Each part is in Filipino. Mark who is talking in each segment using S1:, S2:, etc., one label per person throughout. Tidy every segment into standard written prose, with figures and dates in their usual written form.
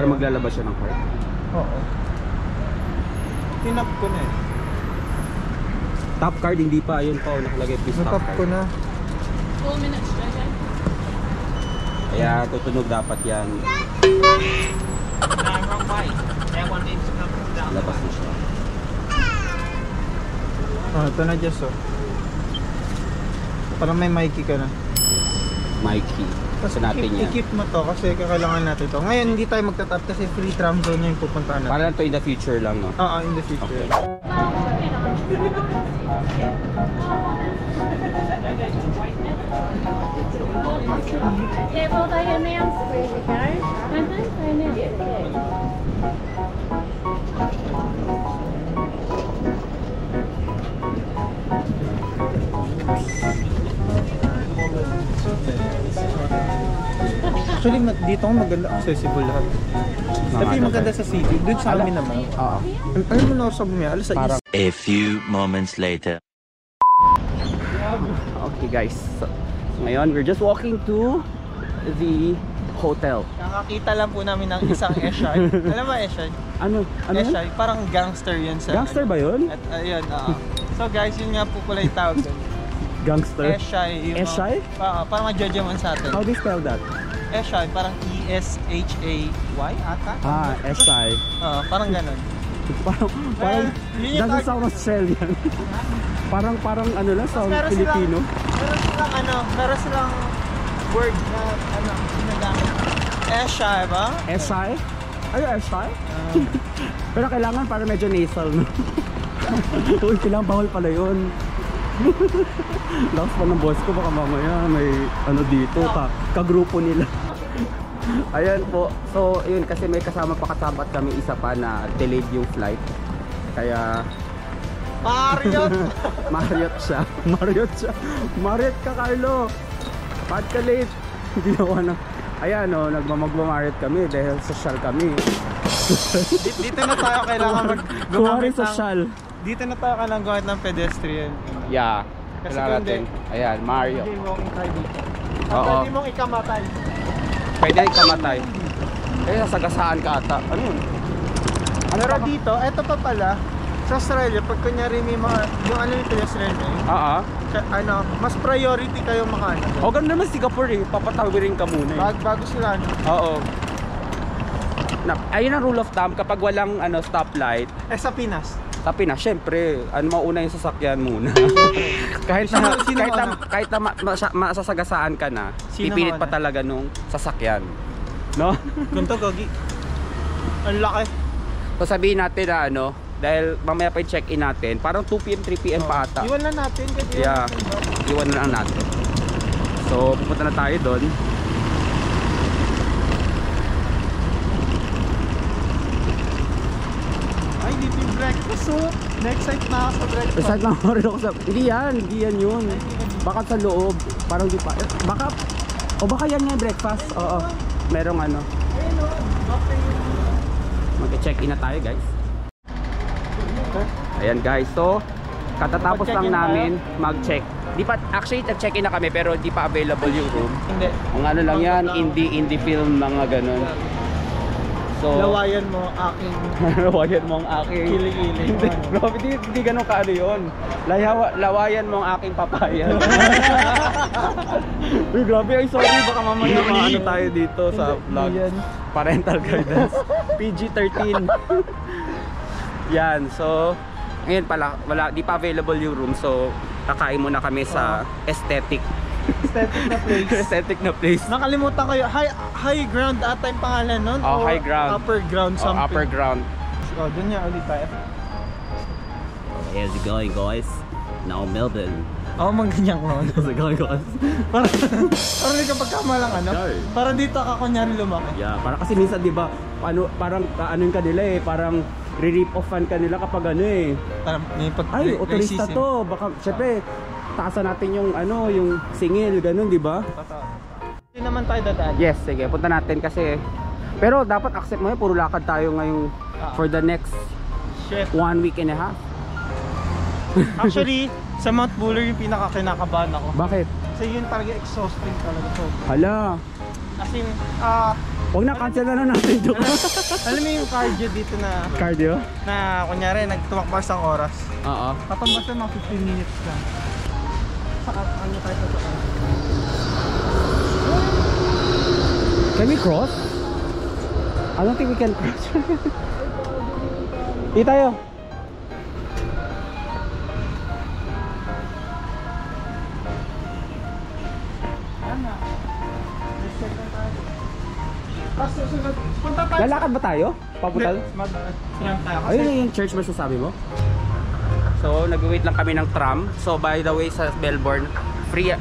S1: para maglalabas siya ng card?
S2: Oo. Tinap ko na eh.
S1: Top card, hindi pa. Ayun pa, nakalagay please top
S2: Natap
S1: card.
S2: ko na.
S3: 2 minutes, Jaja.
S1: Kaya tutunog dapat yan. Labas na siya.
S2: Ito na Jess oh. Parang may Mikey ka na.
S1: Mikey.
S2: Tapos
S1: Gusto natin yan.
S2: i-keep mo to kasi kakailangan natin to. Ngayon hindi tayo magtatap kasi free tram zone yung pupuntahan natin.
S1: Para lang to in the future lang, no?
S2: Oo, in the future.
S1: Okay.
S3: Okay, well, tayo na yan. Okay? Tayo na yan.
S2: Actually, dito maganda, accessible lahat. Tapi maganda sa city. Doon sa amin naman.
S1: Oo.
S2: Alam mo na ako sa bumi, alas sa
S1: Parang-
S2: east.
S4: A few moments later.
S1: Okay guys, so, ngayon we're just walking to the hotel.
S2: Nakakita lang po namin ng isang Eshay. Alam mo Eshay?
S1: Ano? Ano yan?
S2: Eshay, parang gangster yun sa...
S1: Gangster ba yun?
S2: At ayun, so guys, yun nga po pala yung tawag doon.
S1: Gangster?
S2: Eshay.
S1: Eshay?
S2: Parang ma-judge man sa atin.
S1: How do you spell that?
S2: Eshay, parang E-S-H-A-Y ata?
S1: Ah, S-I.
S2: Parang ganun.
S1: Parang
S2: yun yung
S1: doesn't sound Australian. parang ano lang, sound
S2: Meron
S1: Filipino.
S2: Meron silang word na ginagamit. Eshay ba?
S1: S-I? Ay, S-I? Pero kailangan para medyo nasal, no? Uy, kailangan bawal pala yun. Lakas pa ng boss ko, baka mamaya may ano dito, kagrupo nila. Ayan po, so yun kasi may kasama pa katapat kami isa pa na delayed yung flight. Kaya
S2: Marriott!
S1: Marriott siya. Marriott ka, Carlo. Ba't ka late? Ginawa ng... Ayan o, Marriott kami dahil social kami.
S2: Dito na tayo kailangan
S1: Kuwari social.
S2: Dito na tayo kailangan gumamit ng pedestrian.
S1: Yeah.
S2: Kasi
S1: Kailangan
S2: kundi,
S1: natin. Ayan, Marriott.
S2: Hindi mo ikay dito.
S1: Oo.
S2: Hindi mong ikamatay.
S1: Pwede rin kamatay. Kaya sasagasaan ka ata. Ano yun?
S2: Pero dito, eto pa pala, sa Australia, pag kunyari may mga, yung ano yung pedestrian eh, mas priority kayo makaano.
S1: O ganun naman Singapore eh. Papatawirin ka muna eh.
S2: Bago sila ano.
S1: Oo. Ayun ang rule of thumb kapag walang stoplight.
S2: Sa Pinas.
S1: Sa Pinas, syempre, mauna yung sasakyan muna. kahit na masasagasaan ka na, pipilit pa talaga nung sasakyan. No?
S2: Ganito, Gogi. Ang laki.
S1: So sabihin natin na dahil mamaya pa i-check-in natin, parang 2 PM, 3 PM pa ata.
S2: Iwan na natin. Kasi
S1: Yeah, iwan na lang natin. So, pupunta na tayo doon.
S2: Ay, dito yung breakfast. So, next site na ako sa breakfast.
S1: Excited lang ako rin ako sa... Hindi yan yun. Baka sa loob. Parang di pa... baka yan yung breakfast. Oo. Merong
S2: Ayun
S1: mag-check-in na tayo guys. Ayan guys. So, katatapos lang namin mag-check. Actually, nag-check-in na kami pero di pa available yung room.
S2: Hindi.
S1: Ang ano lang yan, indie film, mga ganun. So,
S2: Lawayan mo aking
S1: lawayan mo ang aking
S2: kiling-kiling.
S1: Hindi, grabe, hindi ganun kaano yun. Lawayan mo ang aking papaya. Uy, grabe, ay sorry, baka mamaya maano tayo dito sa vlog. Parental guidance. PG-13. Yan, so ngayon pala, di pa available yung room, so kakain muna kami sa aesthetic na place.
S2: Nakalimutan ko yung high ground ata yung pangalan nun?
S1: Oh, high ground.
S2: Upper ground something.
S1: Upper ground.
S2: Dun niya ulit tayo.
S1: How's it going guys? Now Melbourne.
S2: Manganyan ko.
S1: How's it going guys?
S2: Parang hindi ka pagkamalang Parang dito ka kunyari lumaki.
S1: Yeah, parang kasi minsan di ba parang kaanon ka nila eh, parang re-rip offan ka nila kapag
S2: Parang may
S1: ay, otorista to. Baka syempre taasan natin yung yung singil, ganun, di ba?
S2: Hindi naman tayo dadaan.
S1: Yes, sige, punta natin kasi pero dapat accept mo puro lakad tayo ngayong for the next 1 week and a half.
S2: Actually, sa Mount Buller yung pinaka-kinakabahan ako.
S1: Bakit?
S2: Kasi yun talaga exhausting talaga. So,
S1: Hala.
S2: as in,
S1: Huwag na, cancel na lang natin joke.
S2: Alam mo yung cardio dito na
S1: Cardio?
S2: kunyari nagtumakbo isang oras.
S1: Oo.
S2: Patambas na mga 15 minutes lang. Saka ano tayo sa
S1: Can we cross? I don't think we can cross. Di tayo.
S2: Tapos susunod, punta tayo.
S1: Lalakad ba tayo? Papunta?
S2: Mag-tram tayo. Kasi
S1: Ayun yung church ba sasabi mo? So, nag-wait lang kami ng tram. So, by the way, sa Melbourne,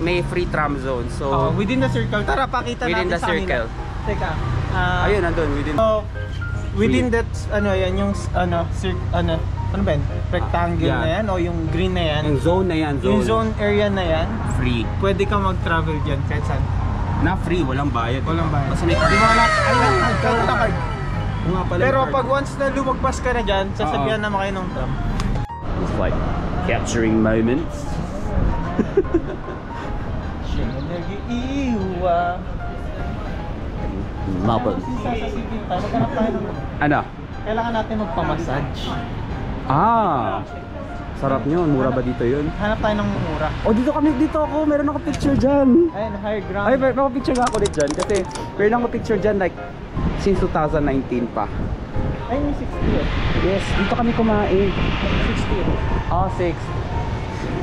S1: may free tram zone. So,
S2: within the circle. Tara, pakita
S1: within
S2: natin
S1: the
S2: sa
S1: circle.
S2: kanila. Teka.
S1: Ayun, nandun.
S2: Within that, ano yan, yung, ano ba yan? Rectangle
S1: Yeah.
S2: na yan o yung green na yan?
S1: Yung zone na yan.
S2: Yung zone area na yan,
S1: Free.
S2: pwede ka mag-travel dyan kahit saan.
S1: Na free, walang bayad.
S2: Walang bayad.
S1: Kasi may
S2: Di ba na, card.
S1: Oo nga pala,
S2: Pero
S1: card.
S2: pag once na lumagpas ka na dyan, sasabihan naman kayo ng tram.
S1: It's like capturing moments.
S2: Siya na nag-iiwa.
S1: Mabon.
S2: Naghanap tayo ng...
S1: Ano?
S2: Kailangan natin magpamassage.
S1: Ah! Sarap nyo. Mura ba dito yun?
S2: Hanap tayo ng mura.
S1: Oh, dito ako. Meron ako picture dyan.
S2: Ayun, higher ground.
S1: Ay, may picture nga ako ulit dyan. Kasi meron ako picture dyan like since 2019 pa.
S2: Ay, may 60 eh.
S1: Yes, dito kami kumain.
S2: 60 eh.
S1: Oh, 6.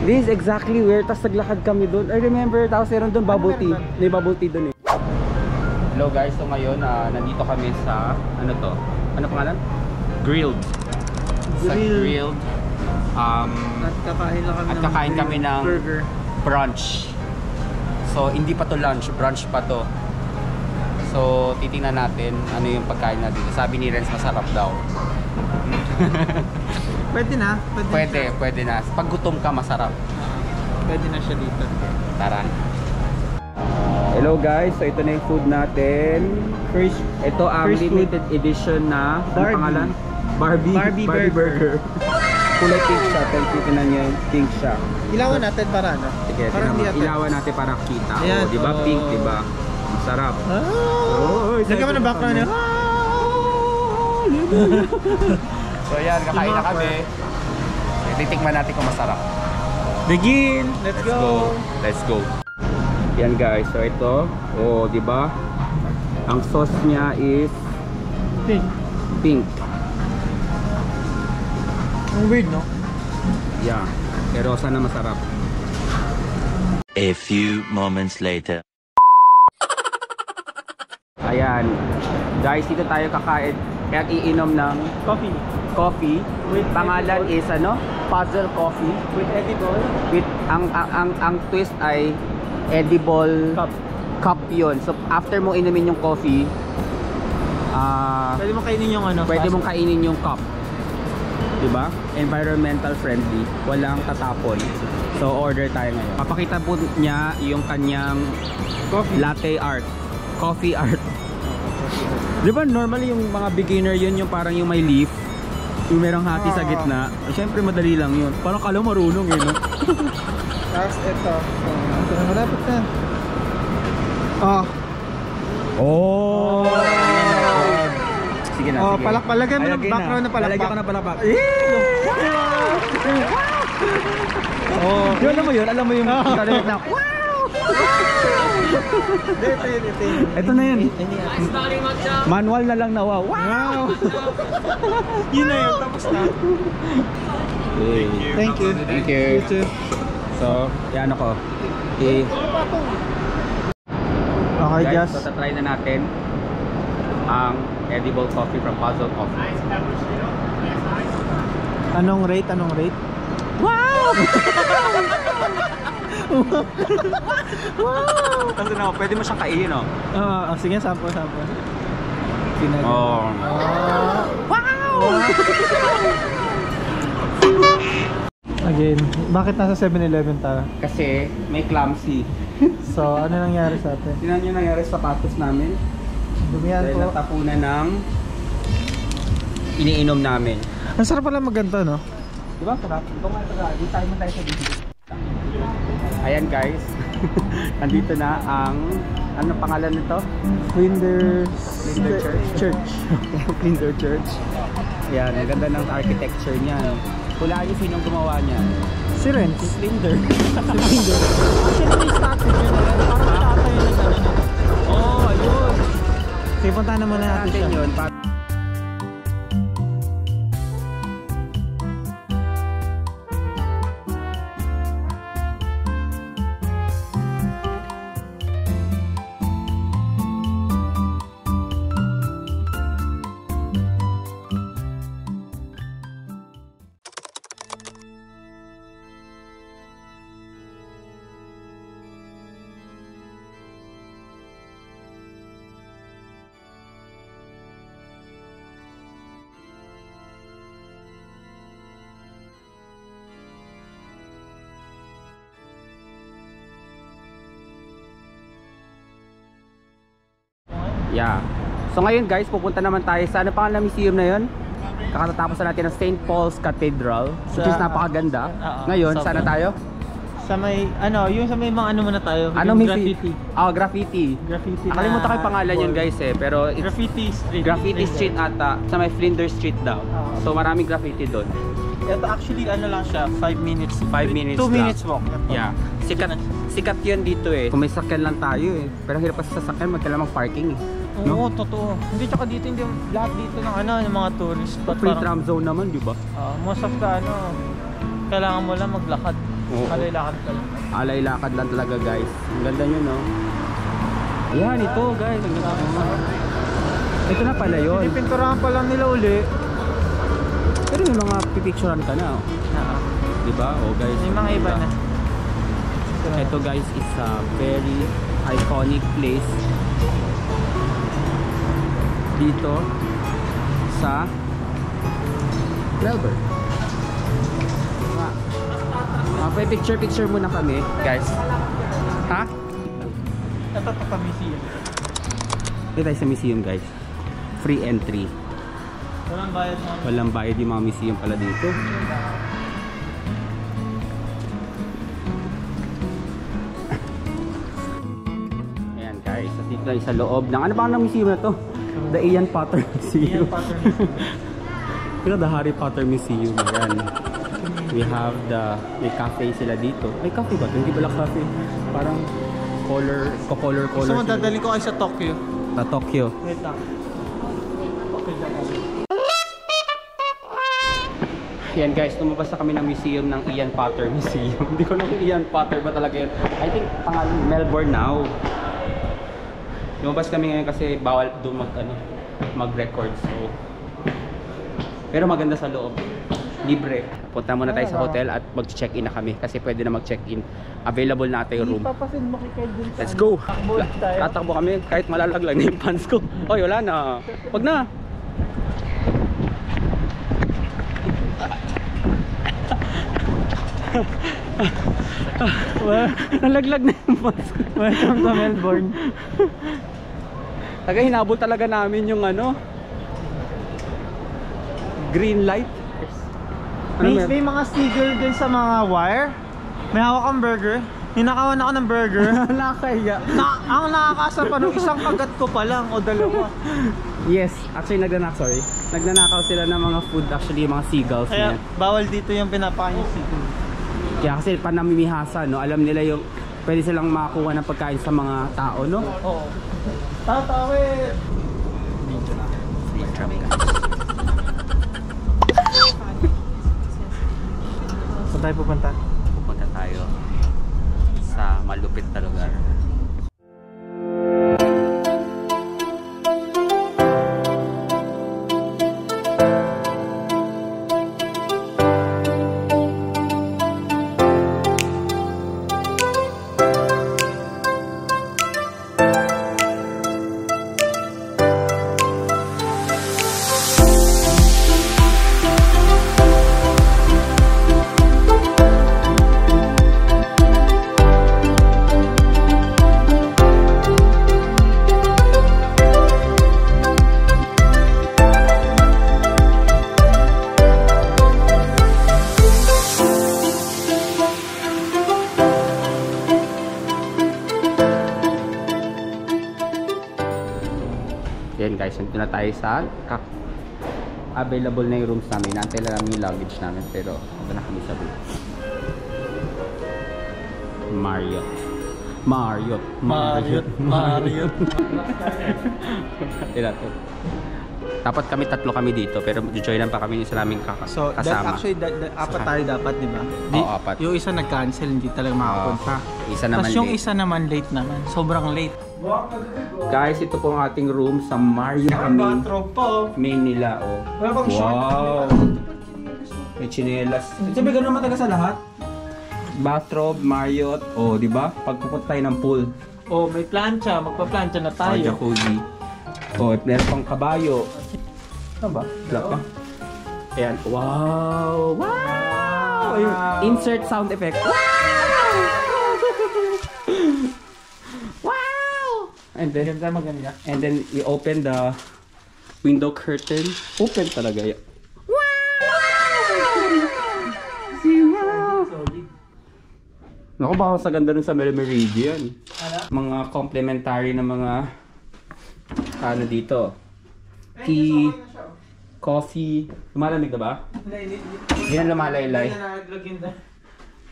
S1: This is exactly where, tas naglakad kami doon. I remember, tapos meron doon bubble tea. May bubble tea doon eh. Hello guys, so ngayon nandito kami sa, ano to? Ano pangalan? Grilled. Sa grilled.
S2: At
S1: kakain kami ng
S2: burger.
S1: Brunch. So, hindi pa to lunch, brunch pa to. So, titingnan natin ano yung pagkain natin. Sabi ni Renz, masarap daw.
S2: Pwede na.
S1: Pwede na. Pag gutom ka, masarap.
S2: Pwede na siya dito.
S1: Tara. Hello guys, so ito na yung food natin. Ito ang
S2: First
S1: limited edition na
S2: Barbie.
S1: Ano pangalan? Barbie Burger. Kulay pink siya, tingnan niyo yung pink siya.
S2: Ilawan natin para ano?
S1: Sige,
S2: Parang hindi natin.
S1: ilawan natin para kita.
S2: Ayan,
S1: Oh, di ba?
S2: oh.
S1: Pink, di ba? Masarap.
S2: Lagyan mo ng background yun.
S1: So yan, kakain na kami. Titikman natin kung masarap.
S2: Begin! Let's go!
S1: Let's go. Yan guys, so ito, oh, di ba? Ang sauce niya is pink.
S2: Ang weird, no?
S1: Yeah. Pero sana masarap.
S4: A few moments later.
S1: Ayan. Guys, dito tayo kakain at iinom ng coffee.
S2: With
S1: Pangalan is ano? Puzzle coffee.
S2: With edible
S1: With ang twist ay edible cup yun. So after mo inumin yung coffee,
S2: pwede mo kainin yung ano?
S1: pwede mong kainin yung cup. Diba? Environmental friendly. Walang tatapon. So order tayo ngayon. Papakita po niya yung kanyang latte art. Coffee art. Diba normally yung mga beginner yun yung parang yung may leaf, yung merong hati sa gitna. Siyempre madali lang yun. Parang kala marunong eh, no?
S2: Tapos ito. Ito na malapit na.
S1: Oh! Sige na, sige.
S2: Palagay mo ng
S1: Ay,
S2: background na palakpak.
S1: Lalagyan ko na palakpak.
S2: Oh.
S1: Yun, alam mo yung talagang na, ito na yun. Manual na lang na wow.
S2: Wow! Yun na yun, tapos na. Thank you.
S1: Thank you.
S2: You too.
S1: So, yan ako. Okay.
S2: Okay,
S1: Guys,
S2: just.
S1: so tatry na natin ang edible coffee from Puzzle Coffee.
S2: Anong rate?
S1: Wow! Kasi na, pwede mo siyang kainin, no?
S2: Sige, sample.
S1: Oh.
S2: Wow! Again, bakit nasa 7-Eleven tayo?
S1: Kasi may clumsy.
S2: So, ano nangyari sa atin?
S1: Tingnan nyo nangyari sa sapatos namin.
S2: Dumihan
S1: Dahil
S2: po.
S1: natapunan ng iniinom namin.
S2: Ang sarap pala magganto, no?
S1: Diba? Sarap. Ito nga taga. Di tayo man tayo sa dito. Ayan guys. Nandito na ang Ano pangalan nito?
S2: Flinders
S1: Church. Flinders Church. Yan, ang ganda ng architecture niyan. Hulaan niyo sinong gumawa niyan.
S2: Si Renz.
S1: Si Flinder.
S2: Si Flinders. Actually, may statue dyan. Parang tatay na gano'n.
S1: Oh, ayun.
S2: Sige, puntahan naman natin siya.
S1: Yun. Yeah. So ngayon guys, pupunta naman tayo sa ano pangalan ng museum na yun? Kakatapos na natin ng St. Paul's Cathedral, which is napakaganda. Ngayon, sana tayo?
S2: Sa may, yung sa may mga ano muna tayo.
S1: Ano
S2: graffiti.
S1: Graffiti.
S2: Graffiti.
S1: Nakalimutan ko yung pangalan yun guys pero
S2: Graffiti Street.
S1: Graffiti Street ata, sa may Flinders Street daw. So maraming graffiti doon.
S2: Ito actually lang siya, 5 minutes.
S1: 5 minutes
S2: 2
S1: lang.
S2: minutes walk.
S1: Yeah. Sikat yun dito Kung may sakyan lang tayo Pero hirap pa sa sakyan, magkailangan mag-parking
S2: Oo, totoo. Hindi, tsaka dito, hindi lahat dito ng mga tourist spot.
S1: Free tram zone naman, di ba?
S2: Most of the kailangan mo lang maglakad. Alay-lakad ka lang.
S1: Alay-lakad lang talaga guys. Ang ganda nyo, no? Ayan, ito guys. Ang ganda. Ito na pala yun.
S2: Pinipinturahan pa lang nila uli.
S1: Pero may mga pipicturean ka na di ba? Guys,
S2: may mga iba na.
S1: Ito guys is a very iconic place dito sa Melbourne. Picture muna kami guys. Ha?
S2: Ito sa museum.
S1: Dito tayo sa museum guys. Free entry.
S2: Walang bayad mo.
S1: Walang bayad yung mga museum pala dito. Ayan guys, dito tayo sa loob ng ano ba ang museum na to? The Ian Potter Museum. The Harry Potter Museum. Ayan. We have may cafe sila dito. May cafe ba? Hindi pala cafe. Parang color.
S2: So madadali ko kayo sa Tokyo.
S1: Sa Tokyo.
S2: Wait lang.
S1: Yan guys, lumabas na kami ng museum ng Ian Potter Museum. Hindi ko na kung Ian Potter ba talaga yun. I think pangalan Melbourne now. Lumabas kami ngayon kasi bawal doon mag-record. So pero maganda sa loob. Libre. Punta muna tayo sa hotel at mag-check-in na kami kasi pwede na mag-check-in. Available na ata yung room. Let's go! Tatakbo kami kahit malalaglag na yung pants ko. Oy, wala na. Wag na! Nalaglag na yung pants ko.
S2: Welcome to Melbourne.
S1: Taga hinabol talaga namin yung green light.
S2: May mga sticker din sa mga wire. May hawak kang burger. Ninakawan ako ng burger.
S1: Nakakaya.
S2: Ang nakakasa pa nung isang kagat ko pa lang o dalawa.
S1: Yes, actually nagnanakaw sila ng mga food, actually mga seagulls.
S2: Kaya
S1: niyan.
S2: bawal dito yung pinapakain yung seagull.
S1: Kaya kasi panamimihasa, no? Alam nila yung pwede silang makakuha ng pagkain sa mga tao, no?
S2: Oo. Tatawid! Saan tayo pupunta?
S1: Pupunta tayo sa malupit na lugar. guys, nandito na tayo sa available na yung rooms namin. Naantay lang yung luggage namin, pero ito na kami sa room. Marriott. Dapat kami tatlo kami dito, pero joinan pa kami sa naming
S2: So,
S1: kasama.
S2: actually, apat tayo dapat, di ba?
S1: Oo, apat.
S2: Yung isa nag-cancel, hindi talaga makapunta.
S1: Isa naman
S2: Tapos yung
S1: late.
S2: isa naman late naman. Sobrang late.
S1: Guys, ito po ang ating room sa Marriott kami. Main nila, oh.
S2: Wala bang
S1: Wow! May chinelas. Siyempre, gano'n naman taga sa lahat. Bathrobe, Marriott, oh, di ba? Pagpupunta tayo ng pool.
S2: Oh, may plancha. Magpa-plancha na
S1: Oh,
S2: tayo.
S1: jacuzzi. Oh, meron pang kabayo. Ano ba? Wala pa. Ayan. Wow! Wow! Ayun. Insert sound effect. Wow! Wow! And then,
S2: maganda.
S1: and then we open the window curtain. Open talaga yan. Naku, baka sa ganda nun sa Meridian. Mga complimentary na mga ano dito. Tea, coffee. Lumalamig na ba? Hindi na lumalaylay.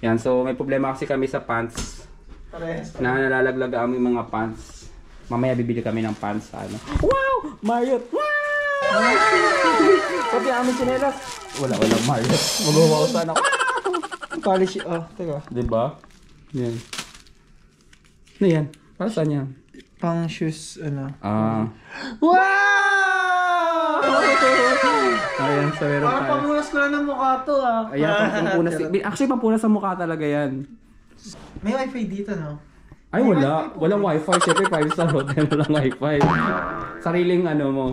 S1: Yan, so may problema kasi kami sa pants. Na nalalaglag ang aming mga pants. Mamaya bibili kami ng pants sa ano. Wow! Marriott! Wow! Pati ang aming chinelas. Wala Marriott. Mag-uwausan ako.
S2: Polish, teka.
S1: Diba? Yan. Ano yan? Para saan yan?
S2: Pang shoes, ano.
S1: Wow! Ayan, so meron
S2: Parang
S1: tayo.
S2: pamunas ko lang ng mukha to,
S1: Ayan, pampunas. Actually, pampunas sa mukha talaga yan.
S2: May wifi dito, no?
S1: Ay, wala. Walang wifi. Siyempre, 5-star hotel. Walang wifi. Sariling ano mo.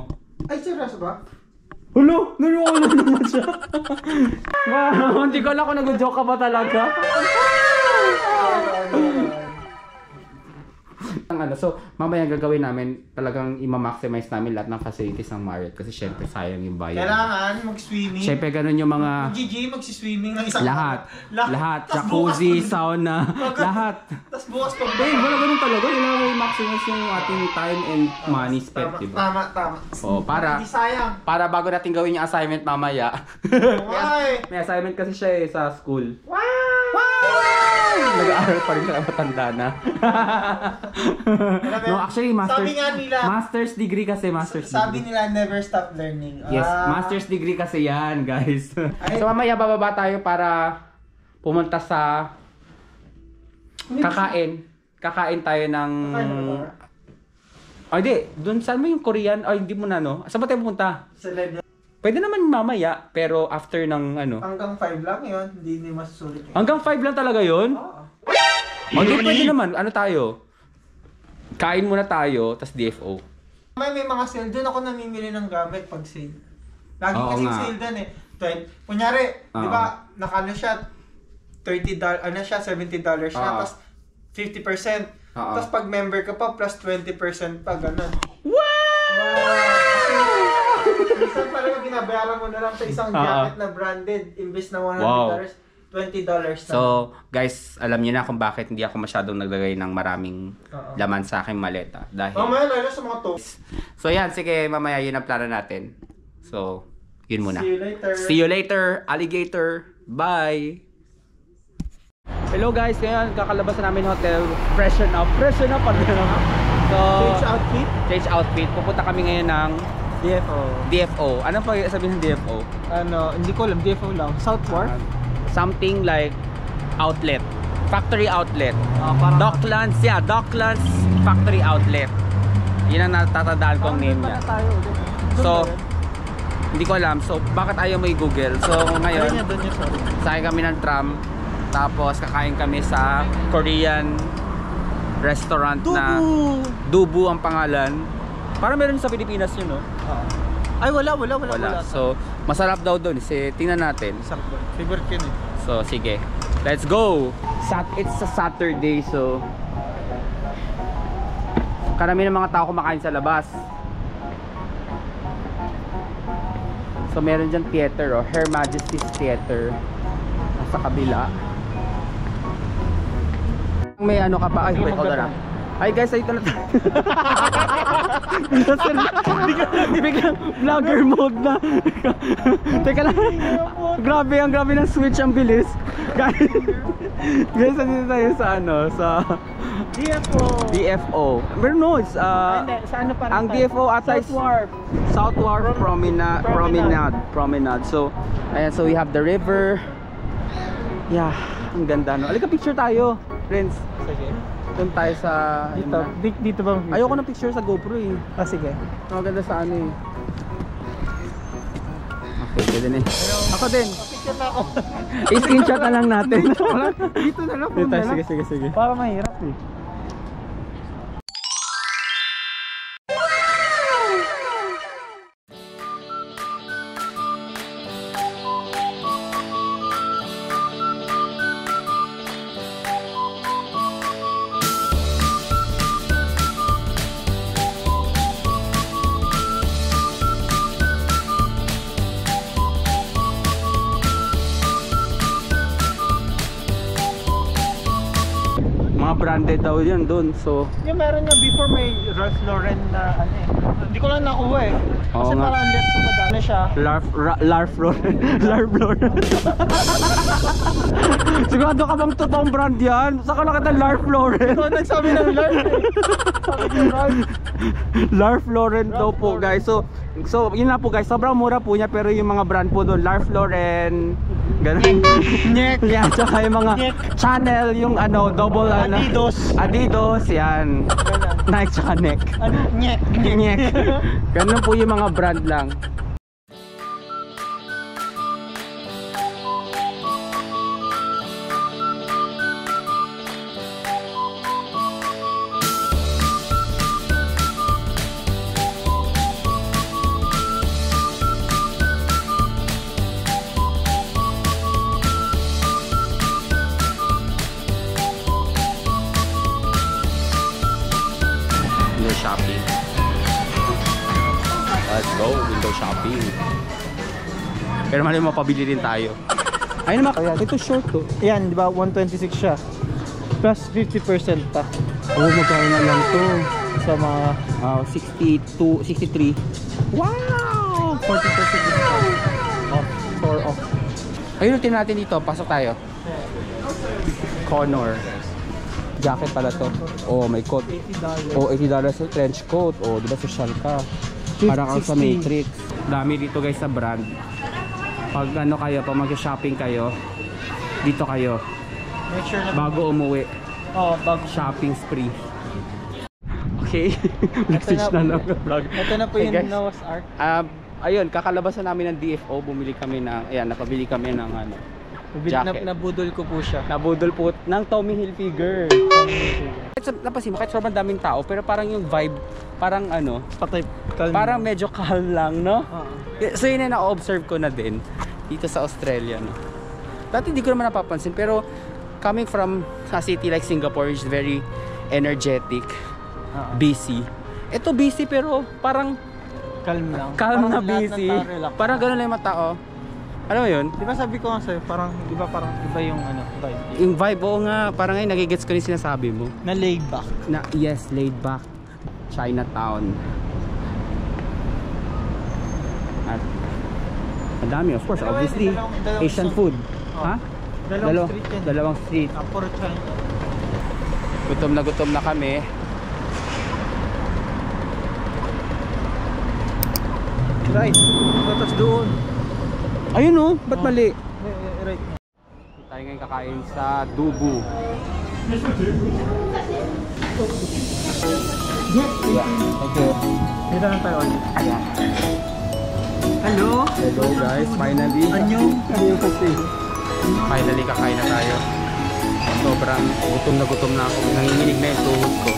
S2: Ay, seryoso ba?
S1: Hulo! Naniwala naman siya. Wow! Hindi ko alam kung nag-joke ka ba talaga. So, mamaya gagawin namin, talagang i-maximize namin lahat ng facilities ng Marriott kasi syempre sayang yung bayad.
S2: Kailangan mag-swimming.
S1: Syempre ganun yung mga
S2: Mag-swimming ng isang
S1: lahat, jacuzzi, sauna, lahat.
S2: Tapos bukas pa.
S1: Wala ganun talaga, kailangan i-maximize yung ating time and money spent, diba?
S2: Tama.
S1: Oh,
S2: Hindi sayang.
S1: para bago natin gawin yung assignment mamaya.
S2: Why?
S1: May assignment kasi siya sa school. Wow! Nag-aaral pa rin siya, matanda na. No, actually,
S2: Sabi nga nila,
S1: master's degree kasi,
S2: sabi nila never stop learning.
S1: Yes, master's degree kasi yan, guys. So mamaya bababa tayo para pumunta sa kakain. Kakain tayo ng... Ay, di. Doon, saan mo yung Korean? Ay, hindi mo na, no? Saan ba tayo pumunta?
S2: Sa level.
S1: Pwede naman mamaya, pero after ng ano.
S2: Hanggang 5 lang yun, hindi masusulit yun.
S1: Hanggang 5 lang talaga yun?
S2: Oo.
S1: Okay, pwede naman. Ano tayo? Kain muna tayo, tas DFO.
S2: May mga sale doon ako namimili ng gamit pag sale. Lagi
S1: Oo
S2: kasing
S1: nga.
S2: sale doon eh. Kunyari, di
S1: Oo.
S2: ba, nakano siya, $30, ano siya, $70 siya,
S1: Oo.
S2: tapos 50%.
S1: Oo.
S2: Tapos pag member ka pa, plus 20% pa, ganun.
S1: Wow!
S2: Minsan talaga binabayaran mo na lang sa isang jacket na branded, imbes na $100,
S1: Wow.
S2: $20 na.
S1: So, guys, alam niyo na kung bakit hindi ako masyadong naglagay ng maraming
S2: Oo.
S1: laman sa aking maleta. Dahil...
S2: Mamaya lalo sa mga to.
S1: So, yan. Sige, mamaya yun ang plano natin. So, yun muna.
S2: See you later.
S1: See you later, alligator. Bye! Hello guys, ngayon kakalabas na namin hotel. Freshen up pa rin. So, change outfit. Pupunta kami ngayon ng DFO. Ano pa sabihin ng DFO?
S2: Ano, hindi ko alam, DFO lang. South Wharf?
S1: Something like outlet. Factory outlet.
S2: Parang
S1: Docklands, Docklands Factory Outlet. Yun ang natatandaan kong name niya. So, hindi ko alam. So, bakit ayaw mo i-google? So, ngayon, sakay kami ng tram. Tapos, kakain kami sa Korean restaurant na Dubu ang pangalan. Parang meron sa Pilipinas yun, no?
S2: Ay, wala.
S1: So, masarap daw doon. Tingnan natin.
S2: Sakto. Favorite yun eh.
S1: So, sige. Let's go! It's a Saturday, so... Karami ng mga tao kumakain sa labas. So, meron dyan theater, oh. Her Majesty's Theater. Nasa kabila. May ano ka pa? Ay, wait, hold on. Hi guys, ito na tayo. Biglang vlogger mode na. Teka lang. Grabe ng switch, ang bilis. Guys, nandito tayo sa ano, sa DFO. Pero no, it's
S2: Sa ano pa
S1: ang DFO ata is South Wharf Promenade. So, ayan, so we have the river. Yeah, ang ganda no. Alika picture tayo, friends.
S2: Sige.
S1: Doon tayo sa
S2: Dito ba?
S1: ayoko ng picture sa GoPro eh.
S2: Ah, sige.
S1: Maganda sa ano eh. Okay, pwede na eh. Ako din.
S2: Picture na ako.
S1: I-screenshot na lang natin.
S2: Dito na lang.
S1: Dito, sige.
S2: Para mahirap eh.
S1: Mga branded daw yan doon. So,
S2: Yung meron nga before may Ralph Lauren na ano eh. Hindi ko lang nakuha eh.
S1: Oo
S2: Kasi
S1: nga.
S2: parang let ko madami siya.
S1: Larf Lauren. Sigurado ka bang totoong brand yan? Saan ka nakita Larf Lauren?
S2: Ikaw nagsabi ng Larf eh. Sabi ko Ralph.
S1: Larf Lauren daw po guys. So yun na po guys, sobrang mura po niya, pero yung mga brand po doon, Larf Lauren, ganun.
S2: Nyek.
S1: Yeah, tsaka yung mga
S2: Nyek.
S1: Chanel, yung ano, double Adidas, yan. Nike tsaka neck.
S2: Ano? Nyek.
S1: Nyek. Ganun po yung mga brand lang. Window shopping. Let's go, window shopping. Pero mali mapabili din tayo. Ayun naman, ito short to.
S2: Yan, di ba? 126 siya. Plus 50% pa.
S1: Oh, magkano na lang to.
S2: Sa mga
S1: 62, 63. Wow!
S2: 40% discount. Off.
S1: Ayun, tingnan natin dito. Pasok tayo. Connor. Jacket pala to. Oh, may coat.
S2: $80.
S1: Oh, $80 sa trench coat. Oh, di ba social ka? Parang kang sa
S2: 60.
S1: Matrix. Dami dito guys sa brand. Pag ano kayo, pag mag-shopping kayo, dito kayo.
S2: Make sure na
S1: Bago umuwi.
S2: bago.
S1: Shopping spree. Okay. Message na lang ng vlog.
S2: Ito na po
S1: Hey,
S2: yung
S1: guys.
S2: Noah's Ark.
S1: Ayun, kakalabasan namin ng DFO. Bumili kami ng, ayan, napabili kami ng ano, jacket.
S2: Nabudol ko po siya.
S1: Nabudol po ng Tommy Hilfiger. Napansin mo, kahit sobrang daming tao, pero parang yung vibe, parang ano,
S2: Patay. Calm.
S1: parang medyo calm lang, no?
S2: Oo.
S1: So yun na na-observe ko na din dito sa Australia, no? Dati hindi ko naman napapansin, pero coming from a city like Singapore is very energetic, busy. Ito busy pero parang
S2: Calm lang.
S1: calm na
S2: Parang lahat ng
S1: busy.
S2: tao relax.
S1: Parang gano'n lang yung mga tao. Alam mo yun?
S2: Di ba sabi ko nga sa'yo, parang, di ba parang iba yung ano, vibe?
S1: Yung vibe, oo nga, parang ngayon nagigets ko yung sinasabi mo.
S2: Na laid back.
S1: Na, yes, laid back. Chinatown. At madami, of course, obviously.
S2: dalawang
S1: Asian
S2: street.
S1: food.
S2: Oh.
S1: Ha?
S2: Dalawang street yan.
S1: Dalawang street.
S2: Puro China.
S1: Gutom na kami.
S2: Right. Tapos doon.
S1: Ayun oh, ba't mali?
S2: Right.
S1: Tayo ngayon kakain sa Dubu. Yeah. Okay.
S2: Dito na tayo ulit. Hello?
S1: Hello guys, finally.
S2: Anyong?
S1: Finally kakain na tayo. Sobrang gutom na ako. Nanginginig na yung tuhod ko.